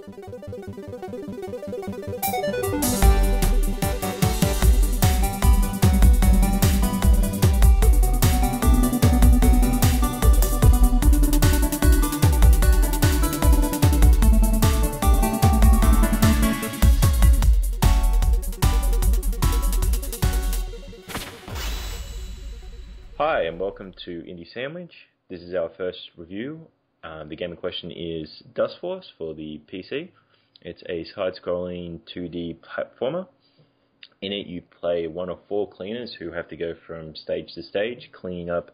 Hi, and welcome to Indie Sandwich. This is our first review. The game in question is Dustforce for the PC. It's a side-scrolling 2D platformer. In it, you play one of four cleaners who have to go from stage to stage, cleaning up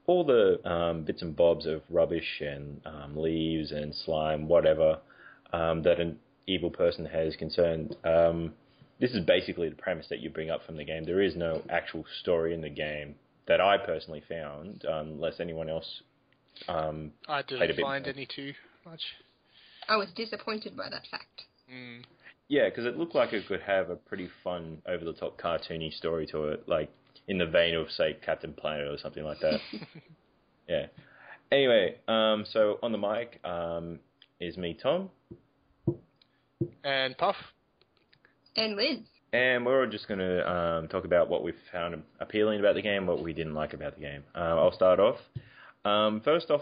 all the bits and bobs of rubbish and leaves and slime, whatever, that an evil person has concerned. This is basically the premise that you bring up from the game. There is no actual story in the game that I personally found, unless anyone else I didn't find any too much. I was disappointed by that fact. Yeah, because it looked like it could have a pretty fun, over-the-top, cartoony story to it, like in the vein of, say, Captain Planet or something like that. Yeah. Anyway, so on the mic is me, Tom. And Puff. And Liz. And we're all just going to talk about what we found appealing about the game, what we didn't like about the game. I'll start off. First off,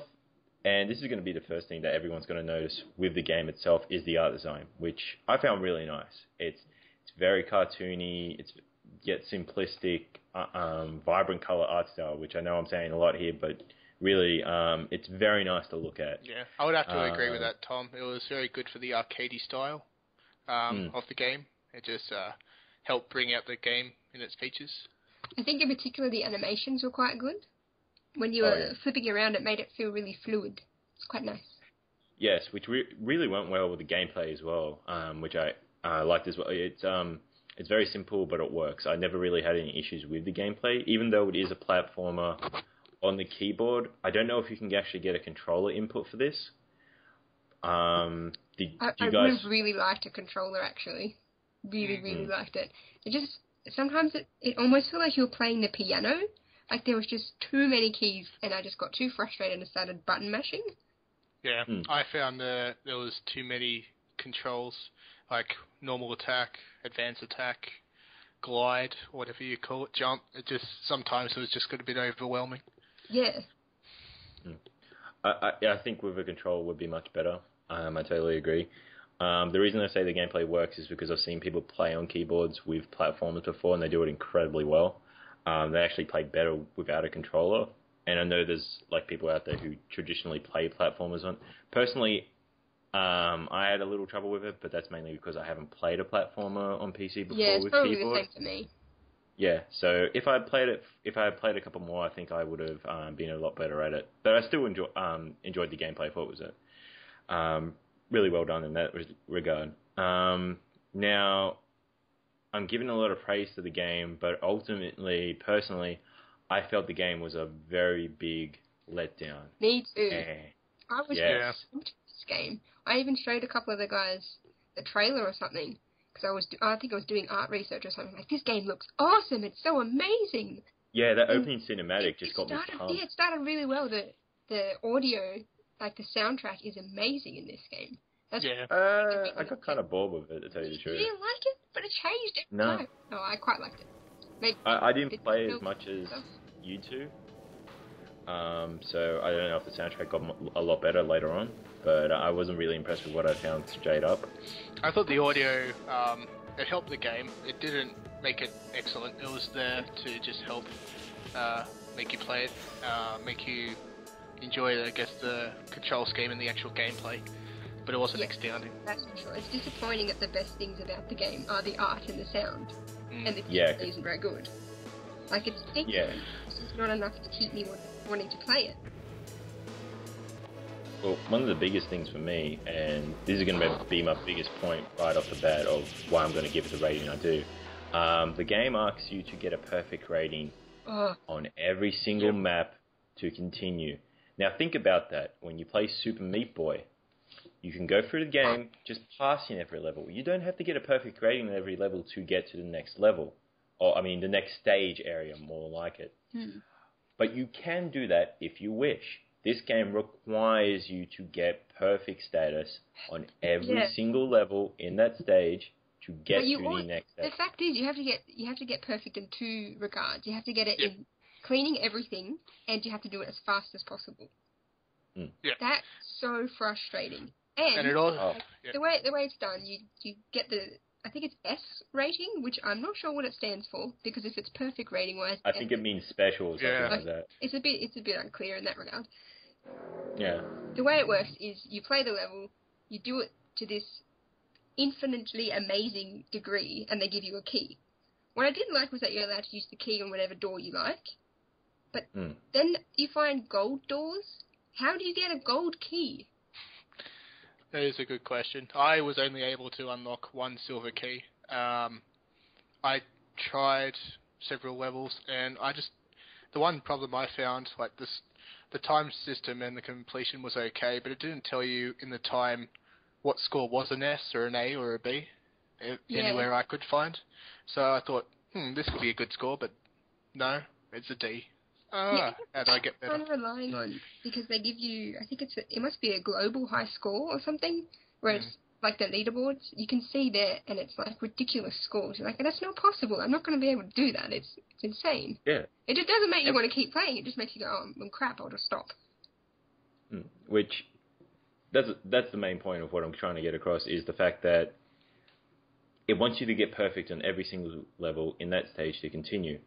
and this is going to be the first thing that everyone's going to notice with the game itself, is the art design, which I found really nice. It's very cartoony, it's yet simplistic, vibrant color art style, which I know I'm saying a lot here, but really it's very nice to look at. Yeah, I would have to agree with that, Tom. It was very good for the arcadey style of the game. It just helped bring out the game in its features. I think in particular the animations were quite good. When you were flipping around, it made it feel really fluid. It's quite nice. Yes, which really went well with the gameplay as well, which I liked as well. It's very simple, but it works. I never really had any issues with the gameplay, even though it is a platformer on the keyboard. I don't know if you can actually get a controller input for this. I would have really liked a controller, actually. Really liked it. Sometimes it almost felt like you were playing the piano. Like there was just too many keys, and I just got too frustrated and started button mashing. Yeah, I found there was too many controls, like normal attack, advanced attack, glide, whatever you call it, jump. Sometimes it was just got a bit overwhelming. Yeah. I think with a controller would be much better. I totally agree. The reason I say the gameplay works is because I've seen people play on keyboards with platformers before, and they do it incredibly well. They actually play better without a controller, and I know there's like people out there who traditionally play platformers on. Personally, I had a little trouble with it, but that's mainly because I haven't played a platformer on PC before with keyboard. Yeah, it's probably the same for me. Yeah, so if I had played a couple more, I think I would have been a lot better at it. But I still enjoyed the gameplay. I thought it was really well done in that regard. Now, I'm giving a lot of praise to the game, but ultimately, personally, I felt the game was a very big letdown. Me too. I was yes. into this game. I even showed a couple of the guys the trailer or something, because I think I was doing art research or something. Like, this game looks awesome. It's so amazing. Yeah, that opening cinematic just got me pumped. Yeah, it started really well. The audio, like the soundtrack, is amazing in this game. I got kind of bored with it, to tell you the truth. You didn't like it? But it changed it. No. No, I quite liked it. Maybe I didn't play as much as you two. So I don't know if the soundtrack got a lot better later on, but I wasn't really impressed with what I found straight up. I thought the audio, it helped the game. It didn't make it excellent. It was there to just help make you play it, make you enjoy, I guess, the control scheme and the actual gameplay. But it wasn't astounding. That's for sure. It's disappointing that the best things about the game are the art and the sound. And the gameplay isn't very good. Like, it's not enough to keep me wanting to play it. Well, one of the biggest things for me, and this is going to be my biggest point right off the bat of why I'm going to give it the rating I do, the game asks you to get a perfect rating on every single map to continue. Now, think about that. When you play Super Meat Boy, you can go through the game just passing every level. You don't have to get a perfect rating on every level to get to the next level. Or, I mean, the next stage area, more like it. But you can do that if you wish. This game requires you to get perfect status on every single level in that stage to get to the next stage. The fact is, you have to get perfect in two regards. You have to get it in cleaning everything, and you have to do it as fast as possible. Mm. Yeah. That's so frustrating. And it all, the way it's done, you get the, I think it's S rating, which I'm not sure what it stands for, because if it's perfect rating wise, I think it means special or something like that. It's a bit unclear in that regard. Yeah. The way it works is you play the level, you do it to this infinitely amazing degree, and they give you a key. What I didn't like was that you're allowed to use the key on whatever door you like, but then you find gold doors. How do you get a gold key? That is a good question. I was only able to unlock one silver key. I tried several levels, and the one problem I found, like the time system and the completion was okay, but it didn't tell you in the time what score was an S or an A or a B anywhere I could find. So I thought, this could be a good score, but no, it's a D. How do I get better? Kind of relying on, because they give you, I think it must be a global high score or something, where it's like the leaderboards, you can see there, and it's like ridiculous scores. You're like, that's not possible. I'm not going to be able to do that. It's insane. Yeah. It just doesn't make you want to keep playing. It just makes you go, oh, crap, I'll just stop. Which, that's the main point of what I'm trying to get across, is the fact that it wants you to get perfect on every single level in that stage to continue.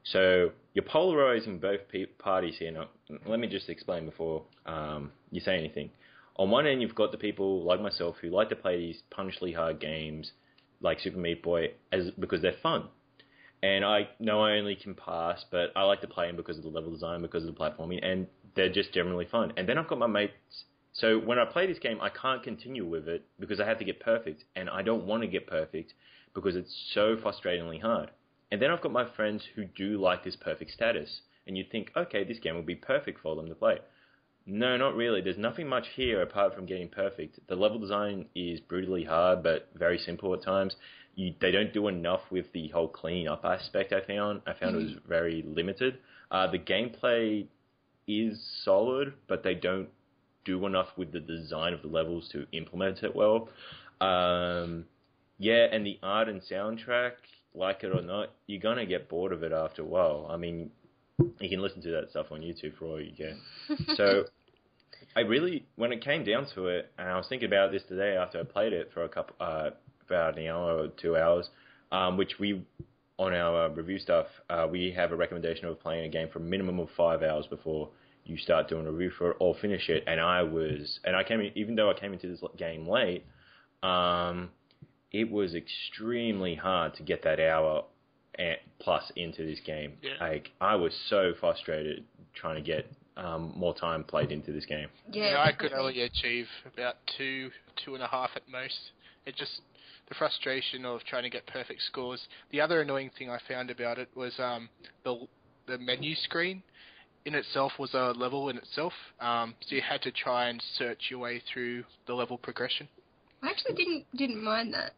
So you're polarizing both parties here. Now, let me just explain before you say anything. On one end, you've got the people like myself who like to play these punishingly hard games like Super Meat Boy because they're fun. And I know I only can pass, but I like to play them because of the level design, because of the platforming, and they're just generally fun. And then I've got my mates. So when I play this game, I can't continue with it because I have to get perfect, and I don't want to get perfect because it's so frustratingly hard. And then I've got my friends who do like this perfect status, and you think, okay, this game will be perfect for them to play. No, not really. There's nothing much here apart from getting perfect. The level design is brutally hard, but very simple at times. They don't do enough with the whole clean up aspect, I found. I found it was very limited. The gameplay is solid, but they don't do enough with the design of the levels to implement it well. And the art and soundtrack, like it or not, you're going to get bored of it after a while. I mean, you can listen to that stuff on YouTube for all you care. So I really, when it came down to it, and I was thinking about this today after I played it for about an hour or 2 hours, which we, on our review stuff, we have a recommendation of playing a game for a minimum of 5 hours before you start doing a review for it or finish it. And even though I came into this game late, it was extremely hard to get that hour plus into this game. Yeah. Like, I was so frustrated trying to get more time played into this game. Yeah, I could only achieve about 2.5 at most. It just, the frustration of trying to get perfect scores. The other annoying thing I found about it was the menu screen in itself was a level in itself. So you had to try and search your way through the level progression. I actually didn't mind that.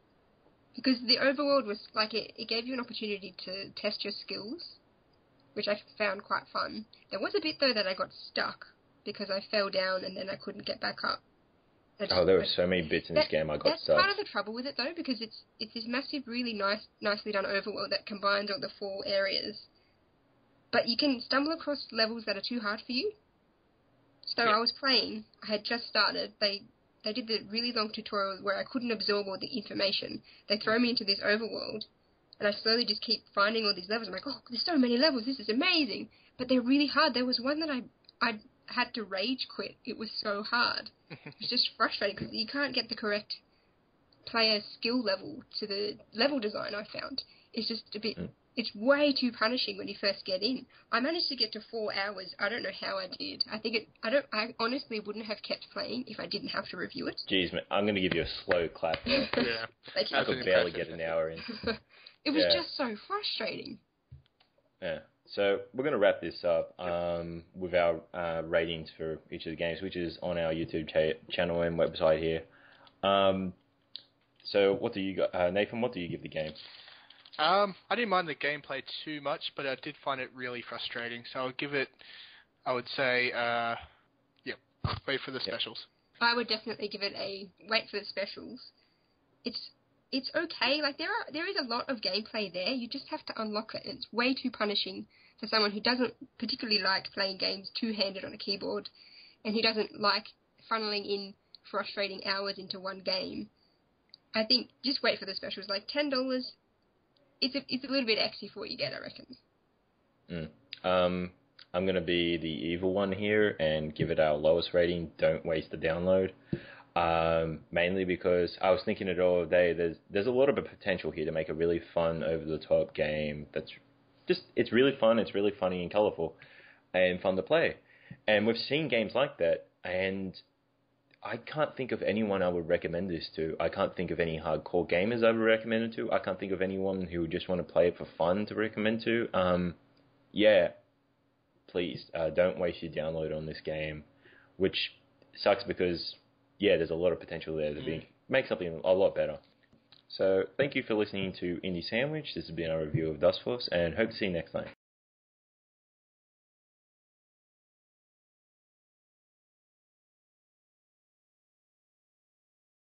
Because the overworld was, like, it gave you an opportunity to test your skills, which I found quite fun. There was a bit, though, that I got stuck, because I fell down and then I couldn't get back up. There were so many bits in this game I got stuck. That's part of the trouble with it, though, because it's this massive, really nicely done overworld that combines all the 4 areas. But you can stumble across levels that are too hard for you. So I was playing, I had just started, They did the really long tutorial where I couldn't absorb all the information. They throw me into this overworld, and I slowly just keep finding all these levels. I'm like, oh, there's so many levels, this is amazing. But they're really hard. There was one that I had to rage quit. It was so hard. It was just frustrating because you can't get the correct player skill level to the level design I found. It's just a bit... It's way too punishing when you first get in. I managed to get to 4 hours. I don't know how I did. I honestly wouldn't have kept playing if I didn't have to review it. Jeez, man, I'm going to give you a slow clap there. Yeah. I could barely get an hour in. It was just so frustrating. Yeah. So we're going to wrap this up with our ratings for each of the games, which is on our YouTube channel and website here. So what do you Nathan, what do you give the game? I didn't mind the gameplay too much, but I did find it really frustrating. So I'll give it, I would say, Wait for the specials. I would definitely give it a wait for the specials. It's okay. Like there is a lot of gameplay there. You just have to unlock it. It's way too punishing for someone who doesn't particularly like playing games two-handed on a keyboard, and who doesn't like funneling in frustrating hours into one game. I think just wait for the specials. Like $10, it's a little bit exy for what you get, I reckon. I'm going to be the evil one here and give it our lowest rating. Don't waste the download. Mainly because I was thinking it all day. There's a lot of potential here to make a really fun, over-the-top game it's really fun, it's really funny and colourful, and fun to play. And we've seen games like that, and I can't think of anyone I would recommend this to. I can't think of any hardcore gamers I would recommend it to. I can't think of anyone who would just want to play it for fun to recommend to. Please, don't waste your download on this game, which sucks because, there's a lot of potential there to make something a lot better. So, thank you for listening to Indie Sandwich. This has been our review of Dustforce, and hope to see you next time.